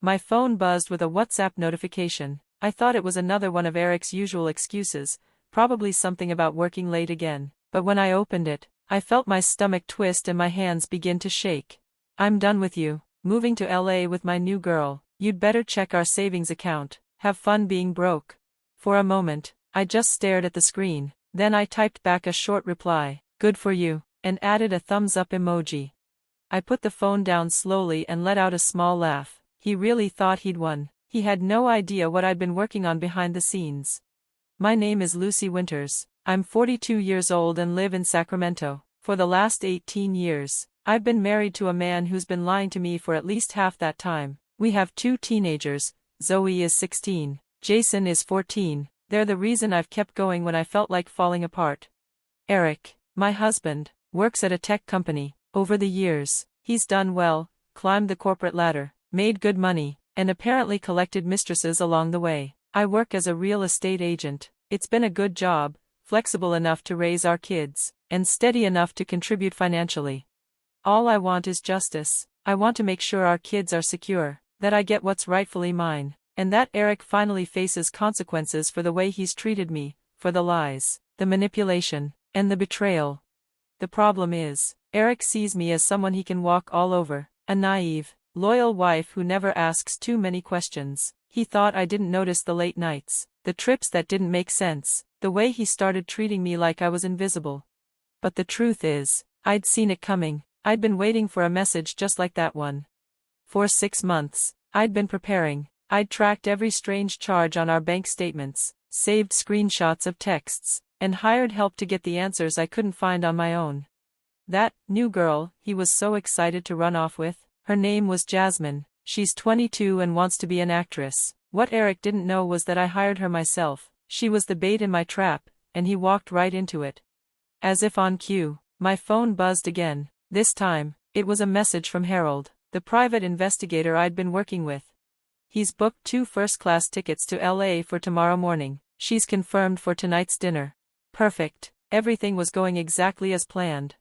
My phone buzzed with a WhatsApp notification. I thought it was another one of Eric's usual excuses, probably something about working late again. But when I opened it, I felt my stomach twist and my hands begin to shake. "I'm done with you. Moving to LA with my new girl. You'd better check our savings account. Have fun being broke." For a moment, I just stared at the screen. Then I typed back a short reply, "Good for you," and added a thumbs up emoji. I put the phone down slowly and let out a small laugh. He really thought he'd won. He had no idea what I'd been working on behind the scenes. My name is Lucy Winters. I'm 42 years old and live in Sacramento. For the last 18 years, I've been married to a man who's been lying to me for at least half that time. We have 2 teenagers. Zoe is 16. Jason is 14. They're the reason I've kept going when I felt like falling apart. Eric, my husband, works at a tech company. Over the years, he's done well, climbed the corporate ladder, made good money, and apparently collected mistresses along the way. I work as a real estate agent. It's been a good job, flexible enough to raise our kids, and steady enough to contribute financially. All I want is justice. I want to make sure our kids are secure, that I get what's rightfully mine, and that Eric finally faces consequences for the way he's treated me, for the lies, the manipulation, and the betrayal. The problem is, Eric sees me as someone he can walk all over, a naive, loyal wife who never asks too many questions. He thought I didn't notice the late nights, the trips that didn't make sense, the way he started treating me like I was invisible. But the truth is, I'd seen it coming. I'd been waiting for a message just like that one. For 6 months, I'd been preparing. I'd tracked every strange charge on our bank statements, saved screenshots of texts, and hired help to get the answers I couldn't find on my own. That new girl he was so excited to run off with, her name was Jasmine. She's 22 and wants to be an actress. What Eric didn't know was that I hired her myself. She was the bait in my trap, and he walked right into it. As if on cue, my phone buzzed again. This time, it was a message from Harold, the private investigator I'd been working with. He's booked 2 first-class tickets to LA for tomorrow morning. She's confirmed for tonight's dinner. Perfect. Everything was going exactly as planned.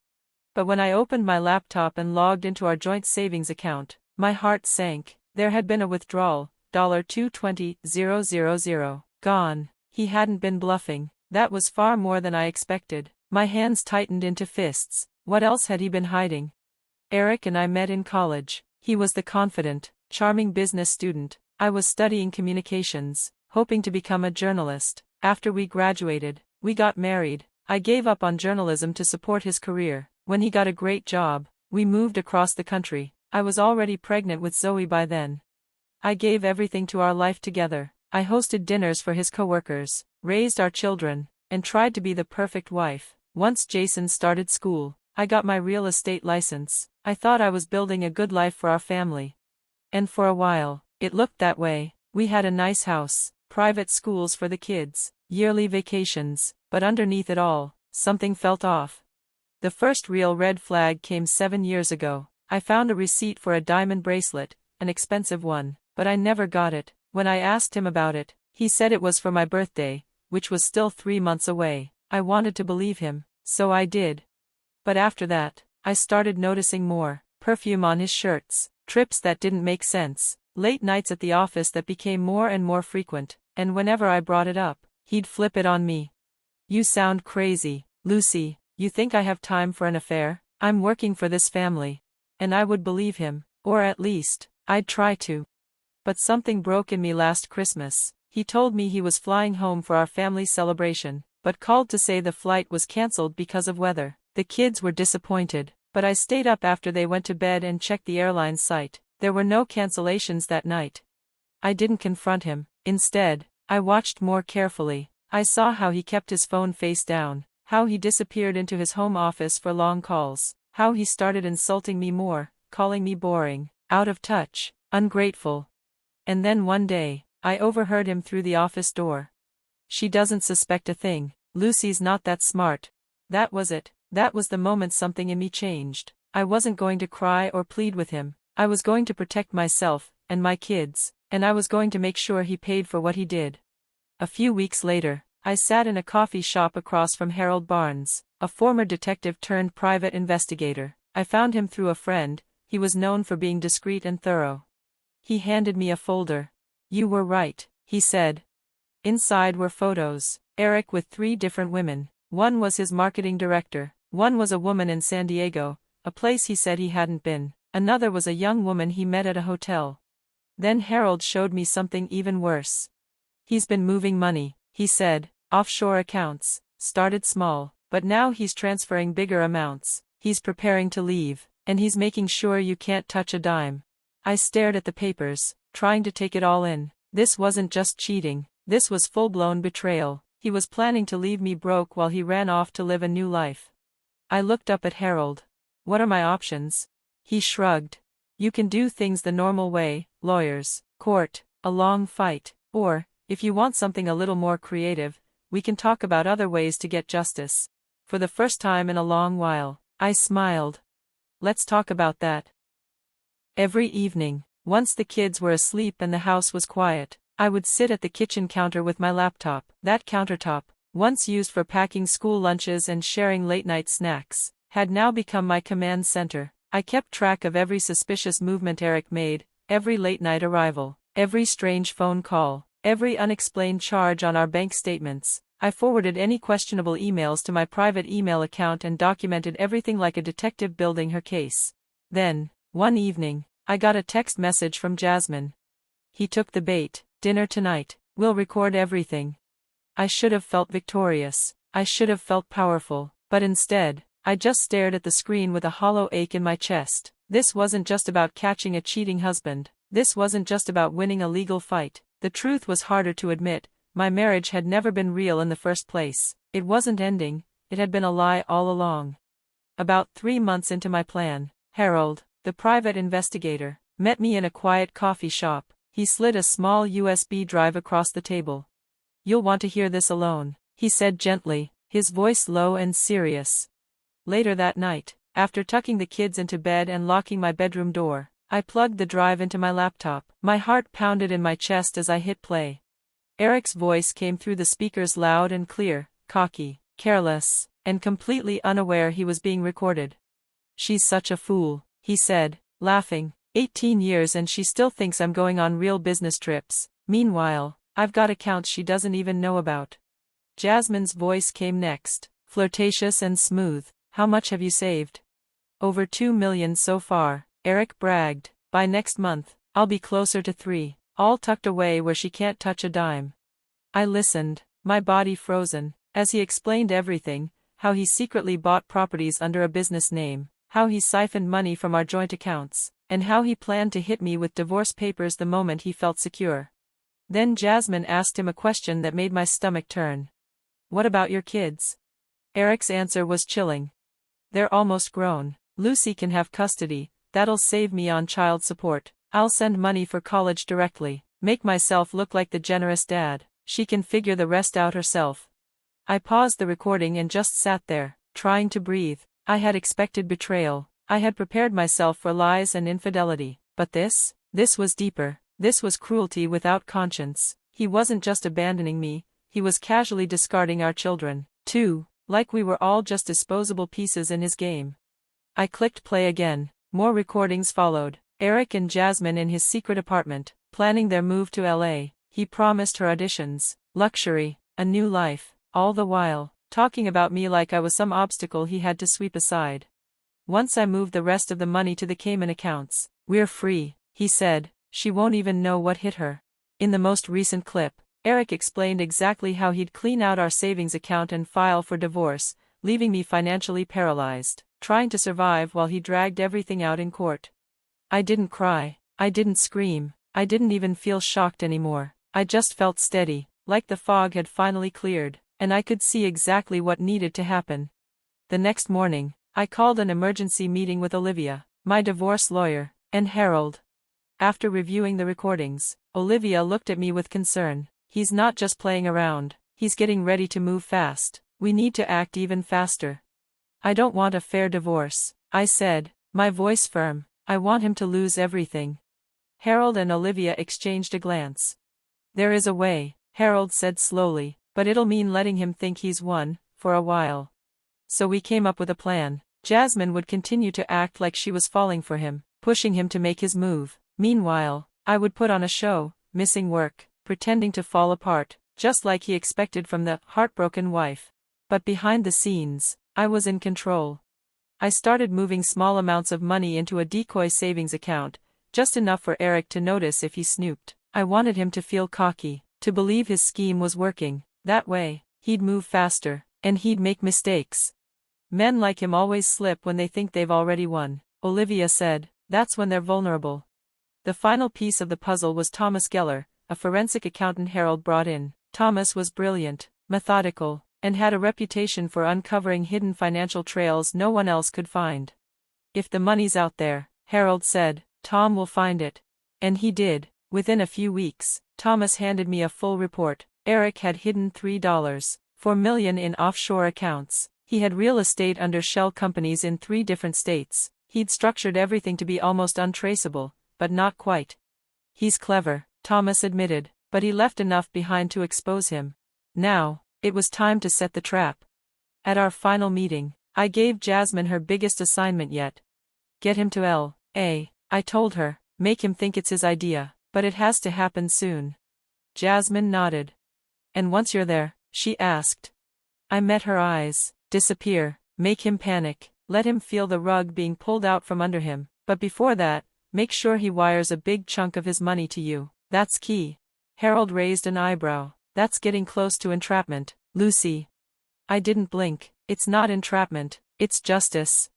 But when I opened my laptop and logged into our joint savings account, my heart sank. There had been a withdrawal, $220,000. Gone. He hadn't been bluffing. That was far more than I expected. My hands tightened into fists. What else had he been hiding? Eric and I met in college. He was the confident, charming business student. I was studying communications, hoping to become a journalist. After we graduated, we got married. I gave up on journalism to support his career. When he got a great job, we moved across the country. I was already pregnant with Zoe by then. I gave everything to our life together. I hosted dinners for his coworkers, raised our children, and tried to be the perfect wife. Once Jason started school, I got my real estate license. I thought I was building a good life for our family. And for a while, it looked that way. We had a nice house, private schools for the kids, yearly vacations, but underneath it all, something felt off. The first real red flag came 7 years ago. I found a receipt for a diamond bracelet, an expensive one, but I never got it. When I asked him about it, he said it was for my birthday, which was still 3 months away. I wanted to believe him, so I did. But after that, I started noticing more: perfume on his shirts, trips that didn't make sense, late nights at the office that became more and more frequent, and whenever I brought it up, he'd flip it on me. "You sound crazy, Lucy. You think I have time for an affair? I'm working for this family." And I would believe him, or at least, I'd try to. But something broke in me last Christmas. He told me he was flying home for our family celebration, but called to say the flight was cancelled because of weather. The kids were disappointed, but I stayed up after they went to bed and checked the airline's site. There were no cancellations that night. I didn't confront him. Instead, I watched more carefully. I saw how he kept his phone face down, how he disappeared into his home office for long calls, how he started insulting me more, calling me boring, out of touch, ungrateful. And then one day, I overheard him through the office door. "She doesn't suspect a thing. Lucy's not that smart." That was it. That was the moment something in me changed. I wasn't going to cry or plead with him. I was going to protect myself, and my kids, and I was going to make sure he paid for what he did. A few weeks later, I sat in a coffee shop across from Harold Barnes, a former detective turned private investigator. I found him through a friend. He was known for being discreet and thorough. He handed me a folder. "You were right," he said. Inside were photos. Eric with 3 different women. One was his marketing director. One was a woman in San Diego, a place he said he hadn't been. Another was a young woman he met at a hotel. Then Harold showed me something even worse. "He's been moving money," he said. "Offshore accounts. Started small, but now he's transferring bigger amounts. He's preparing to leave, and he's making sure you can't touch a dime." I stared at the papers, trying to take it all in. This wasn't just cheating, this was full-blown betrayal. He was planning to leave me broke while he ran off to live a new life. I looked up at Harold. "What are my options?" He shrugged. "You can do things the normal way, lawyers, court, a long fight, or, if you want something a little more creative, we can talk about other ways to get justice." For the first time in a long while, I smiled. "Let's talk about that." Every evening, once the kids were asleep and the house was quiet, I would sit at the kitchen counter with my laptop. That countertop, once used for packing school lunches and sharing late-night snacks, had now become my command center. I kept track of every suspicious movement Eric made, every late-night arrival, every strange phone call, every unexplained charge on our bank statements. I forwarded any questionable emails to my private email account and documented everything like a detective building her case. Then, one evening, I got a text message from Jasmine. "He took the bait. Dinner tonight. We'll record everything." I should have felt victorious. I should have felt powerful. But instead, I just stared at the screen with a hollow ache in my chest. This wasn't just about catching a cheating husband. This wasn't just about winning a legal fight. The truth was harder to admit. My marriage had never been real in the first place. It wasn't ending. It had been a lie all along. About 3 months into my plan, Harold, the private investigator, met me in a quiet coffee shop. He slid a small USB drive across the table. "You'll want to hear this alone," he said gently, his voice low and serious. Later that night, after tucking the kids into bed and locking my bedroom door, I plugged the drive into my laptop. My heart pounded in my chest as I hit play. Eric's voice came through the speakers loud and clear, cocky, careless, and completely unaware he was being recorded. "She's such a fool," he said, laughing. 18 years and she still thinks I'm going on real business trips. Meanwhile, I've got accounts she doesn't even know about." Jasmine's voice came next, flirtatious and smooth. "How much have you saved?" "Over 2 million so far," Eric bragged. "By next month, I'll be closer to 3, all tucked away where she can't touch a dime." I listened, my body frozen, as he explained everything, how he secretly bought properties under a business name, how he siphoned money from our joint accounts, and how he planned to hit me with divorce papers the moment he felt secure. Then Jasmine asked him a question that made my stomach turn. "What about your kids?" Eric's answer was chilling. "They're almost grown. Lucy can have custody, that'll save me on child support. I'll send money for college directly, make myself look like the generous dad. She can figure the rest out herself." I paused the recording and just sat there, trying to breathe. I had expected betrayal. I had prepared myself for lies and infidelity. But this was deeper. This was cruelty without conscience. He wasn't just abandoning me, he was casually discarding our children, too, like we were all just disposable pieces in his game. I clicked play again. More recordings followed. Eric and Jasmine in his secret apartment, planning their move to LA. He promised her auditions, luxury, a new life, all the while talking about me like I was some obstacle he had to sweep aside. Once I moved the rest of the money to the Cayman accounts, "We're free," he said. "She won't even know what hit her." In the most recent clip, Eric explained exactly how he'd clean out our savings account and file for divorce, leaving me financially paralyzed, trying to survive while he dragged everything out in court. I didn't cry, I didn't scream, I didn't even feel shocked anymore. I just felt steady, like the fog had finally cleared, and I could see exactly what needed to happen. The next morning, I called an emergency meeting with Olivia, my divorce lawyer, and Harold. After reviewing the recordings, Olivia looked at me with concern. "He's not just playing around, he's getting ready to move fast. We need to act even faster." "I don't want a fair divorce," I said, my voice firm. "I want him to lose everything." Harold and Olivia exchanged a glance. "There is a way," Harold said slowly, "but it'll mean letting him think he's won, for a while." So we came up with a plan. Jasmine would continue to act like she was falling for him, pushing him to make his move. Meanwhile, I would put on a show, missing work, pretending to fall apart, just like he expected from the heartbroken wife. But behind the scenes, I was in control. I started moving small amounts of money into a decoy savings account, just enough for Eric to notice if he snooped. I wanted him to feel cocky, to believe his scheme was working. That way, he'd move faster, and he'd make mistakes. Men like him always slip when they think they've already won, Olivia said. That's when they're vulnerable. The final piece of the puzzle was Thomas Geller, a forensic accountant Harold brought in. Thomas was brilliant, methodical, and had a reputation for uncovering hidden financial trails no one else could find. If the money's out there, Harold said, Tom will find it. And he did. Within a few weeks, Thomas handed me a full report. Eric had hidden $3.4 million in offshore accounts. He had real estate under shell companies in 3 different states. He'd structured everything to be almost untraceable, but not quite. He's clever, Thomas admitted, but he left enough behind to expose him. Now, it was time to set the trap. At our final meeting, I gave Jasmine her biggest assignment yet. Get him to L.A., I told her, make him think it's his idea, but it has to happen soon. Jasmine nodded. And once you're there, she asked. I met her eyes. Disappear, make him panic, let him feel the rug being pulled out from under him, but before that, make sure he wires a big chunk of his money to you. That's key. Harold raised an eyebrow. That's getting close to entrapment, Lucy. I didn't blink. It's not entrapment, it's justice.